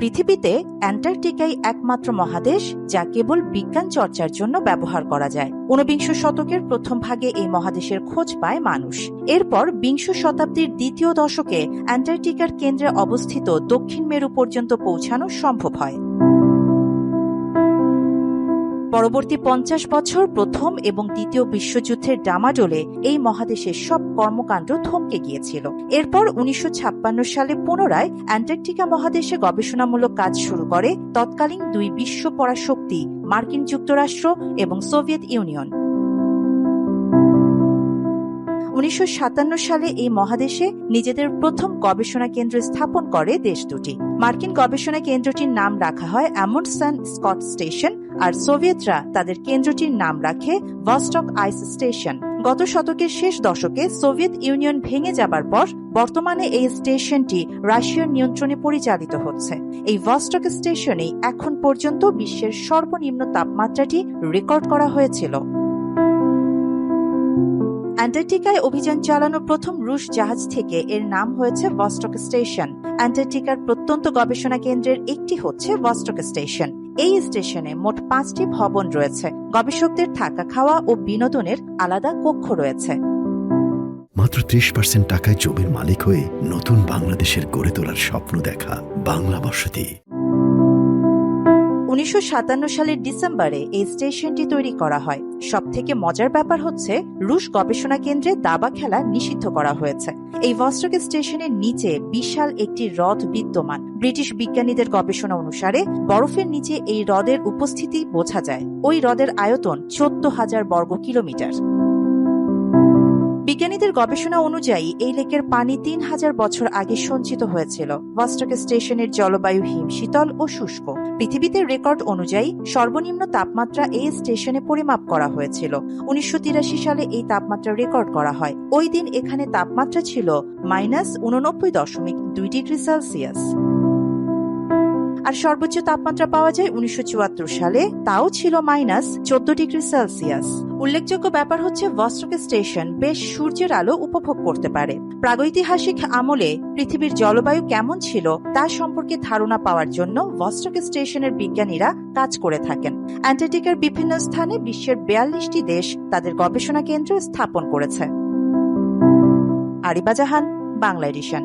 পৃথিবীতে অ্যান্টার্কটিকাই একমাত্র মহাদেশ যা কেবল বিজ্ঞান চর্চার জন্য ব্যবহার করা যায়। ঊনবিংশ শতকের প্রথম ভাগে এই মহাদেশের খোঁজ পায় মানুষ। এরপর বিংশ শতাব্দীর দ্বিতীয় দশকে অ্যান্টার্কটিকার কেন্দ্রে অবস্থিত দক্ষিণ মেরু পর্যন্ত পৌঁছানো সম্ভব হয়। পরবর্তী ৫০ বছর প্রথম এবং দ্বিতীয় বিশ্বযুদ্ধের ডামাডোলে এই মহাদেশের সব কর্মকাণ্ড থমকে গিয়েছিল। এরপর ১৯৫৬ সালে পুনরায় অ্যান্টার্কটিকা মহাদেশে গবেষণামূলক কাজ শুরু করে তৎকালীন দুই বিশ্ব পরাশক্তি মার্কিন যুক্তরাষ্ট্র এবং সোভিয়েত ইউনিয়ন। ১৯৫৭ সালে এই মহাদেশে নিজেদের প্রথম গবেষণা কেন্দ্র স্থাপন করে দেশ দুটি। মার্কিন গবেষণা কেন্দ্রটির নাম রাখা হয় অ্যামুন্ডসেন স্কট স্টেশন, আর সোভিয়েতরা তাদের কেন্দ্রটির নাম রাখে ভস্টক আইস স্টেশন। গত শতকের শেষ দশকে সোভিয়েত ইউনিয়ন ভেঙে যাবার পর বর্তমানে এই স্টেশনটি রাশিয়ার নিয়ন্ত্রণে পরিচালিত হচ্ছে। এই ভস্টক স্টেশনেই এখন পর্যন্ত বিশ্বের সর্বনিম্ন তাপমাত্রাটি রেকর্ড করা হয়েছিল। অ্যান্টার্কটিকায় অভিযান চালানো প্রথম রুশ জাহাজ থেকে এর নাম হয়েছে ভস্টক স্টেশন। অ্যান্টার্কটিকার প্রত্যন্ত গবেষণা কেন্দ্রের একটি হচ্ছে ভস্টক স্টেশন। এই স্টেশনে মোট ৫টি ভবন রয়েছে। গবেষকদের থাকা খাওয়া ও বিনোদনের আলাদা কক্ষ রয়েছে। মাত্র ৩০% টাকায় জমির মালিক হয়ে নতুন বাংলাদেশের গড়ে তোলার স্বপ্ন দেখা বাংলা বসতি। ১৯৫৭ সালের ডিসেম্বরে এই স্টেশনটি তৈরি করা হয়। সবথেকে মজার ব্যাপার হচ্ছে রুশ গবেষণা কেন্দ্রে দাবা খেলা নিষিদ্ধ করা হয়েছে। এই ভস্টক স্টেশনের নিচে বিশাল একটি হ্রদ বিদ্যমান। ব্রিটিশ বিজ্ঞানীদের গবেষণা অনুসারে বরফের নিচে এই হ্রদের উপস্থিতি বোঝা যায়। ওই হ্রদের আয়তন ১৪,০০০ বর্গ কিলোমিটার। বিজ্ঞানীদের গবেষণা অনুযায়ী এই লেকের পানি ৩,০০০ বছর আগে সঞ্চিত হয়েছিল। ভস্টক স্টেশনের জলবায়ু হিমশীতল ও শুষ্ক। পৃথিবীতে রেকর্ড অনুযায়ী সর্বনিম্ন তাপমাত্রা এই স্টেশনে পরিমাপ করা হয়েছিল। ১৯৮৩ সালে এই তাপমাত্রা রেকর্ড করা হয়। ওই দিন এখানে তাপমাত্রা ছিল -89.2 ডিগ্রি সেলসিয়াস। আর সর্বোচ্চ তাপমাত্রা পাওয়া যায় ১৯৭৪ সালে, তাও ছিল -14 ডিগ্রি সেলসিয়াস। উল্লেখযোগ্য ব্যাপার হচ্ছে ভস্টক স্টেশন বেশ সূর্যের আলো উপভোগ করতে পারে। প্রাগৈতিহাসিক আমলে পৃথিবীর জলবায়ু কেমন ছিল তা সম্পর্কে ধারণা পাওয়ার জন্য ভস্টক স্টেশনের বিজ্ঞানীরা কাজ করে থাকেন। অ্যান্টার্কটিকার বিভিন্ন স্থানে বিশ্বের ৪২টি দেশ তাদের গবেষণা কেন্দ্র স্থাপন করেছে। আরিবা জাহান, বাংলা এডিশন।